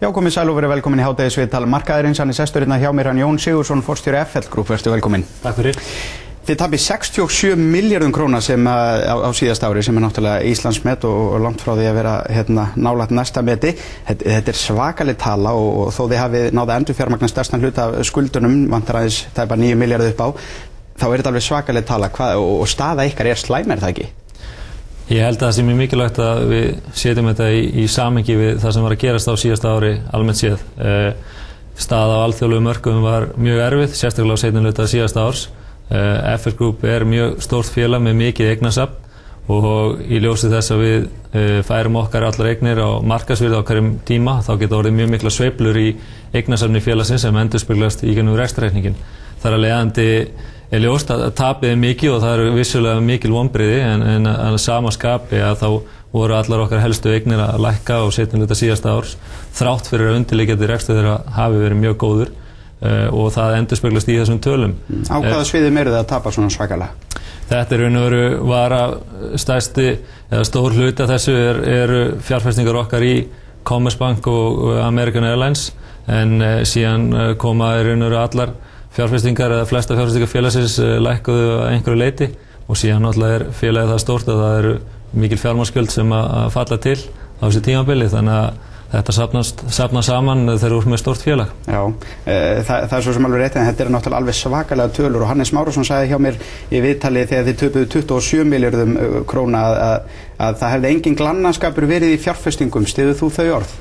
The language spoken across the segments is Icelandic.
Já, komið sæl og verið velkomin í hádegisviðtal markaðarins. Hann sestur hérna hjá mér, hann Jón Sigurðsson, forstjóri FL Group. Vertu velkomin. Takk fyrir. Þið tapið 67 milljörðum króna sem á síðasta ári, sem náttúrulega Íslandsmet og langt frá því að vera nálægt næsta meti. Þetta svakaleg tala og þó þið hafið náð að endurfjármagna stærstan hluta af skuldunum, vantar aðeins tæpa 9 milljarða upp á, þá þetta alveg svakaleg tala og staða ykkar slæm, það ekki? Ég held að það sé mjög mikilvægt að við setjum þetta í samhengi við það sem var að gerast á síðasta ári almennt séð. Staða á alþjóðlegum mörkuðum var mjög erfið, sérstaklega á seinni hluta síðasta árs. FL Group mjög stórt félag með mikið eignasafn og í ljósi þess að við færum okkar allar eignir á markaðsvirði á hverjum tíma, þá geta orðið mjög mikla sveiflur í eignasafni félagsins sem endurspeglast í gegnum rekstrarreikninginn. Þar af leiðandi ljóst að tapið mikið og það eru vissulega mikil vonbrigði en að sama skapi að þá voru allar okkar helstu eignir að lækka á seinni hluta síðasta árs þrátt fyrir að undirliggjandi rekstur þeirra hafi verið mjög góður og það endurspeglast í þessum tölum. Á hvaða sviðum eru þið að tapa svona svakalega? Þetta raun og veru var stærsti eða stór hluti af þessu eru fjárfestingar okkar í Commerzbank og American Airlines en síðan koma raun og veru allar fjárfestingar eða flesta fjárfestingar félagsins lækkuðu að einhverju leyti og síðan náttúrulega félagið það stórt að það eru mikil fjármagnsgjöld sem að falla til á þessu tímabili þannig að þetta safnast saman þegar úr með stórt félag. Já, það svo sem alveg rétt en þetta náttúrulega alveg svakalega tölur og Hannes Márusson sagði hjá mér í viðtali þegar þið töpuðu 27 milljörðum króna að það hefði engin glannaskapur verið í fjárfestingum. Styður þú þau orð?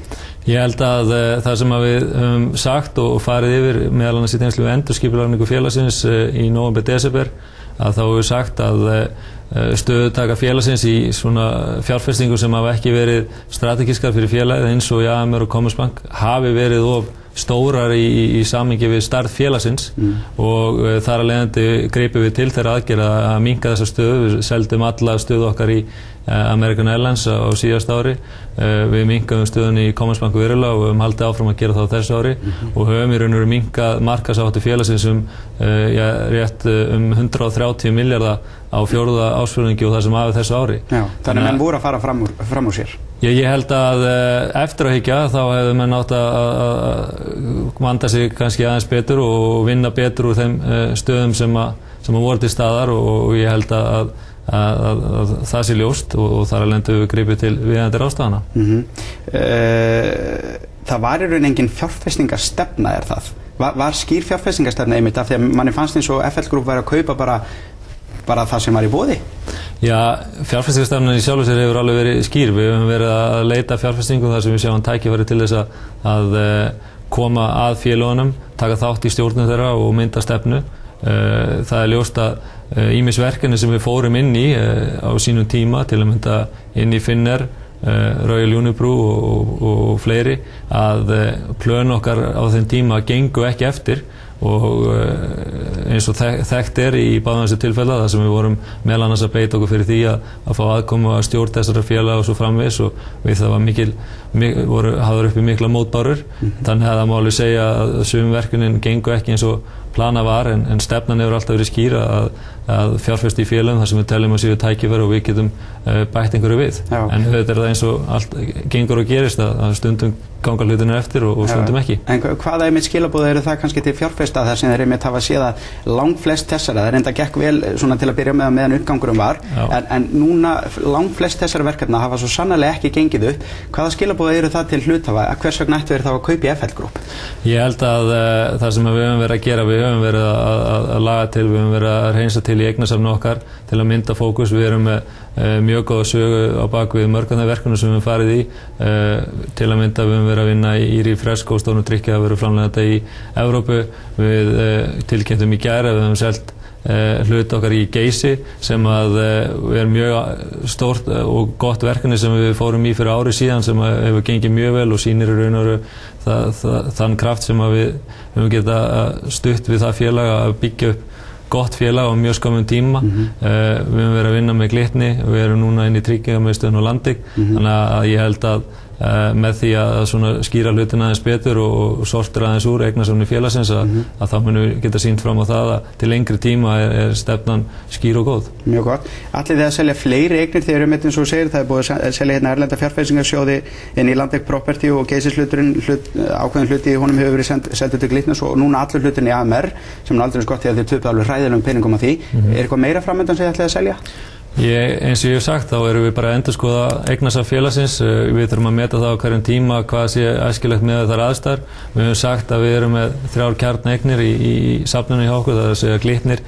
Ég held að það sem við höfum sagt og farið yfir meðal annars í tengslum við endurskipulagningu félagsins í nóvember-desember að þá hefur við sagt að stöðutaka félagsins í svona fjárfestingum sem hafa ekki verið strategískar fyrir félagið eins og í AMR og Commerzbank hafi verið of stórar í samhengi við stærð félagsins og þar af leiðandi greipum við til þeirra aðgerða að minnka þessa stöðu. Við seldum alla stöðu okkar í American Airlines á síðasta ári. Við minnkaðum stöðunni í Commerzbank verulega og við höfum haldið áfram að gera það á þessu ári og höfum í raun og veru minnkað markaðsáhættu félagsins rétt 130 milljarða á fjórða ársfjórðungi og það sem af þessu ári. Já, þannig að menn voru að fara fram úr sér. Ég held að eftir að hyggja þá hefðu menn átt að vanda sig kannski aðeins betur og vinna betur úr þeim stöðum sem voru til staðar og ég held að það sé ljóst og þar að lendu við gripið til viðeigandi ráðstafana. Það var í raun engin fjárfestingarstefna það? Var skýr fjárfestingarstefna einmitt af því að manni fannst eins og FL Group væri að kaupa bara það sem var í boði? Já, fjárfestingarstefnan í sjálfu sér hefur alveg verið skýr. Við höfum verið að leita fjárfestingum þar sem við sjáum tækifæri til þess að koma að félögunum, taka þátt í stjórnum þeirra og mynda stefnu. Það ljóst að ýmis verkefni sem við fórum inn í á sínum tíma til að mynda inn í Finnair, Royal Unibrew og fleiri að plön okkar á þeim tíma gengu ekki eftir og eins og þekkt í báðum þessu tilfella þar sem við vorum meðal annars að beita okkur fyrir því að fá aðkomu að stjórn þessara félaga og svo framvegis og við það var hafður uppi mikla mótbárur þannig að það má alveg segja að sumum verkefnin gengu ekki eins og plana var en stefnan hefur alltaf verið skýr að fjárfesta í félagum þar sem við teljum að séu tækifæri og við getum bætt einhverju við. Já. En þetta það eins og allt gengur og gerist að stundum ganga hlutinir eftir og stundum ekki. En hvaða einmitt skilaboð eru það kannski til fjárfesta þar sem þeir einmitt hafa séð að langflest þessara, það reynda gekk vel svona til að byrja með meðan uppgangurum var en núna langflest þessara verkefna hafa svo sannarlega ekki gengið upp. Hvaða skilaboð eru það til hluthafa? Hvers vegna ættu þeir þá að kaupa í FL Group? Ég held að það sem við höfum verið að gera, við höfum verið að laga til, við höfum verið að reynsa til í eignasafni okkar til að mynda fókus. Við erum með mjög góða sögu á bakvið mörgum af verkefnum sem við höfum farið í til að mynda við höfum verið að vinna í Refresco og Stónu Tryggja að vera framleiðandi í Evrópu. Við tilkynntum í gær að við höfum selt hlut okkar í Geysi sem að mjög stórt og gott verkefni sem við fórum í fyrir ári síðan sem hefur gengið mjög vel og sýnir í raun og veru þann kraft sem að við höfum getað stutt við það félag að byggja upp gott félag á mjög skömmum tíma. Við höfum verið að vinna með Glitni, við erum núna inn í tryggingarmiðstöðin og Landik þannig að ég held að með því að svona skýra hlutina aðeins betur og sortir aðeins úr eignasafni félagsins að þá munu geta sýnt fram á það að til lengri tíma er stefnan skýr og góð. Mjög gott. Ætlið þið að selja fleiri eignir þegar eins og þú segir, það er búið að selja hérna erlenda fjárfestingarsjóði inn í Landek Property og Geysishluturinn, ákveðin hluti í honum hefur verið seldur til Glitnis og núna allur hlutin í AMR sem er aldrei skott því að þið töpuðu alveg hræðilegum peningum á því. Er eitthvað meira framöndan sem þið ætlið að selja? Eins og ég hef sagt, þá erum við bara að endurskoða eignasafn félagsins. Við þurfum að meta það á hverjum tíma hvað sé æskilegt með þær aðstæður. Við höfum sagt að við erum með 3 kjarnaeignir í safninu hjá okkur, það er að segja Glitnir,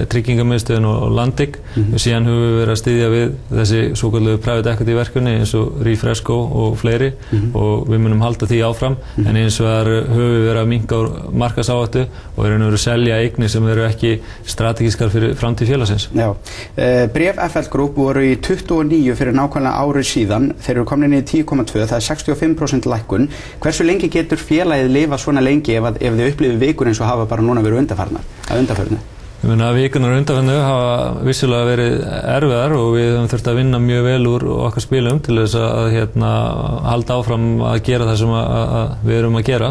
Tryggingamiðstöðin og Landek. Síðan höfum við verið að styðja við þessi svokölluðu private equity verkefni eins og Refresco og fleiri og við munum halda því áfram en eins og höfum við verið að minnka markaðsáhættu og við erum verið að selja eignir sem eru ekki strategískar fyrir framtíð félagsins. Já. Bréf FL Group voru í 29 fyrir nákvæmlega ári síðan, þeir eru komin inn í 10,2, það er 65% lækkun. Hversu lengi getur félagið lifað svona lengi ef þið upplifið vikur eins og hafa bara núna verið undanfarnar? Ég meina að vikunar undanfarnu hafa vissulega verið erfiðar og við höfum þurft að vinna mjög vel úr okkar spilum til þess að halda áfram að gera það sem við erum að gera.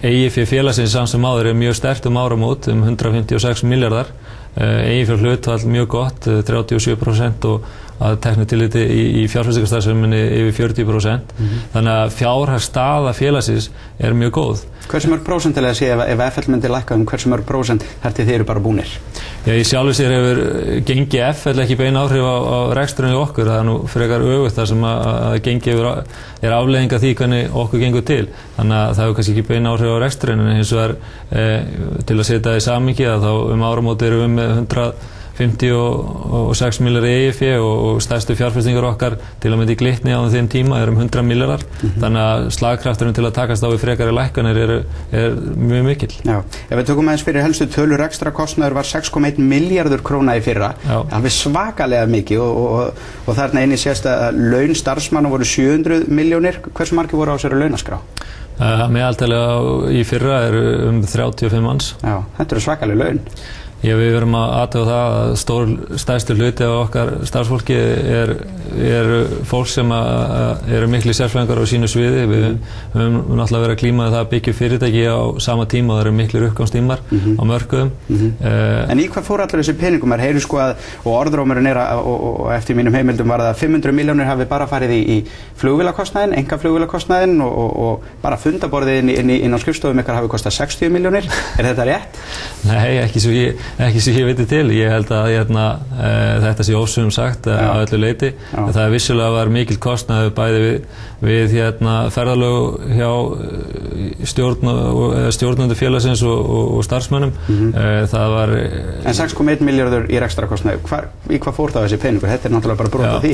Eigið félagsins samt sem áður er mjög sterkt áramót, 156 milljarðar. Eigið hlutfall mjög gott, 37% og að teknu tilliti í fjárfestingarstarfseminni yfir 40%. Þannig að fjárhagsstaða félagsins er mjög góð. Hversu mörg prósentilega sé ef FL myndi lækka hversu mörg prósent þar til þið eru bara búnir? Já, í sjálfu sér hefur gengi FL ekki bein áhrif á reksturinn í okkur. Það er nú frekar öfugt þar sem að gengi er afleiðing af því hvernig okkur gengur til. Þannig að það hefur kannski ekki bein áhrif á reksturinn en eins og til að setja það í samhengi að þá áramóti erum við með 156 milljarðar í EIF og stærstu fjárfestingar okkar til að mynda í Glitni á þeim tíma er 100 milljarðar. Þannig að slagkrafturinn til að takast á við frekari lækkanir er mjög mikill. Já, ef við tökum aðeins fyrir helstu tölur rekstrakostnaður var 6,1 milljarður króna í fyrra. Alveg svakalega mikið og þarna inni sést að laun starfsmanna voru 700 milljónir. Hversu margir voru á þessari launaskrá? Meðaltalega í fyrra er 35 manns. Já, þetta eru svakalega laun. Já, við verum að athuga það að stærstu hluti af okkar starfsfólki er fólk sem eru miklu sérfræðingar á sínu sviði. Við höfum náttúrulega verið að glíma það að byggja fyrirtæki á sama tíma og það eru miklu uppgangstímar á mörkuðum. En í hvað fór allir þessi peningum? Heyru sko að, og orðrómurinn er og eftir mínum heimildum var það að 500 milljónir hafi bara farið í flugvélakostnaðinn, einkaflugvélakostnaðinn og bara fundaborðið inn á skrifstofum ykkar hafi kostað 60 milljónir. Er þetta rétt? Nei, ekki sem ég veit til. Ég held að þetta sé ósum sagt að öllu leyti. Það er vissulega var mikil kostnaður bæði við ferðalög hjá stjórnendur félagsins og starfsmönnum. Það var En 6,1 milljarður í rekstrakostnaður, í hvað fór það þessi peningur? Þetta er náttúrulega bara brot af því.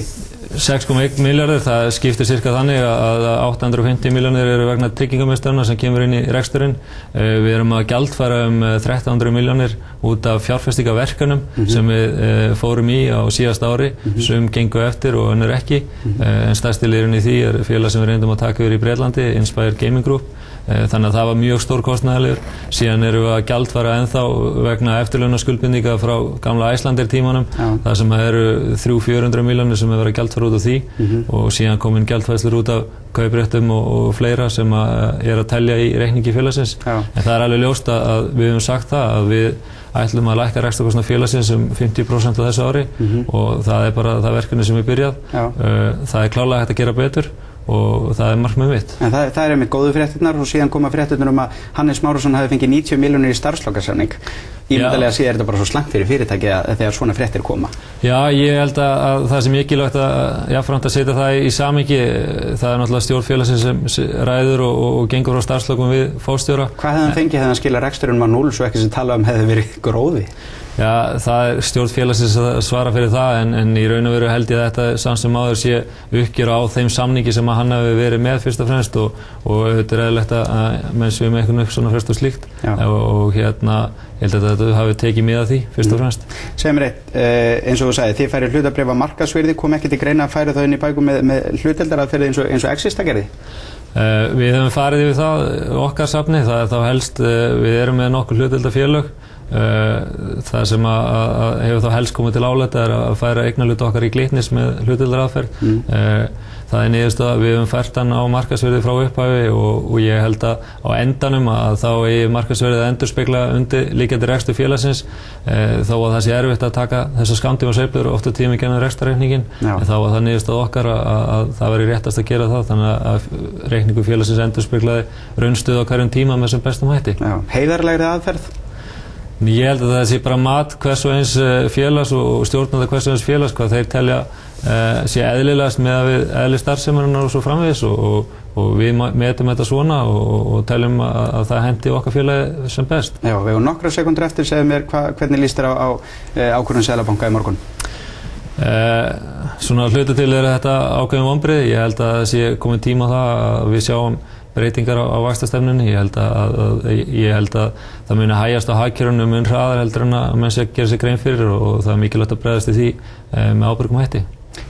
6,1 milljarður, það skiptir cirka þannig að 850 milljónir eru vegna tryggingamiðstöðuna sem kemur inn í reksturinn. Við erum að gjaldfæra 1300 milljónir út af fjárfestingaverkunum sem við fórum í á síðasta ári, sem gengu eftir og önnur ekki. En stærsti liðurinn í því er félag sem við reyndum að taka yfir í Bretlandi, Inspire Gaming Group. Þannig að það var mjög stór kostnaðarliður. Síðan erum við að gjaldfæra ennþá vegna eftirlaunaskuldbindinga frá gamla Icelandair tímanum, það sem eru 300-400 milljónir sem er verið að gjaldfæra út af því og síðan komin gjaldfæslur út af kaupréttum og fleira sem er að telja í reikningi félagsins. En það er alveg ljóst að við höfum sagt það að við ætlum að lækka rekstrarkostnað félagsins 50% á þessu ári og það er bara það verkefni sem er byrjað. Það er klárlega hægt að gera betur og það er markmið mitt. En það er einmitt góðu fréttirnar og síðan koma fréttirnar að Hannes Márusson hafi fengið 90 milljónir í starfslokasamning. Ímyndarlega sé þetta bara svo slæmt fyrir fyrirtæki þegar svona fréttir koma. Já, ég held að það sem mikilvægt að jafnframt að setja það í samhengi, það er náttúrulega stjórn félagsins sem ræður og gengur frá starfslokum við fórstjóra. Hvað hefði hann fengið hefði hann skilað reksturinn á 0 svo ekki sem tala hefði verið gróði? Já, það er stjórn félagsins að svara fyrir það en í raun og veru held ég að þetta samt sem áður sé uppgjör á þeim samningi sem hann hafi verið með fyrst og fremst og þetta er eðlilegt að menn séu með einhvern uppsona frest og slíkt og ég held að þetta hafi tekið mið af því fyrst og fremst. Segð mér eitt, eins og þú sagði, þið færið hlutabréfa markaðsvirði, kom ekki til greina að færa það inn í bækur með hlutdeildaraðferði eins og Exista gerði? Við höfum farið yfir það okkar safni, það er þá helst, við erum með nokkur hlutdeildarfélög það sem að hefur þá helst komið til álita að færa eignarhluti okkar í Glitnis með hlutdeildaraðferð. Það niðurstaða að við höfum fært hann á markaðsverði frá upphafi og ég held að á endanum að þá eigi markaðsverðið að endurspegla undirliggjandi rekstur félagsins, þó að það sé erfitt að taka þessar skammtíma sveiflur og oft á tíðum í gegnum rekstrarreikninginn, en þá var það niðurstaða okkar að það væri réttast að gera það, þannig að reikningur félagsins endurspeglaði raunstuð á hverjum tíma með sem bestum hætti. Heiðarlegri aðferð? Ég held að það sé bara mat hvers og eins félags og stjórnanda hvers og eins félags hvað þeir telja sé eðlilegast með að við eðli starfseminnar og svo framvegis og við metum þetta svona og teljum að það henti okkar félagi sem best. Já, við hefum nokkra sekundur eftir, segðu mér hvernig líst þér á ákvörðun Seðlabanka í morgun? Svona hluta til þetta ákveðin vonbrigði. Ég held að það sé komið tíma á það að við sjáum breytingar á vaxtastefnunni. Ég held að það muni hægjast á hagkerfinu mun hraðar heldur en að menn sé að gera sig grein fyrir og það er mikilvægt að bregðast í því með ábyrgum hætti.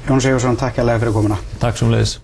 Jón Sigurðsson, takk hérlega fyrir komuna. Takk sömuleiðis.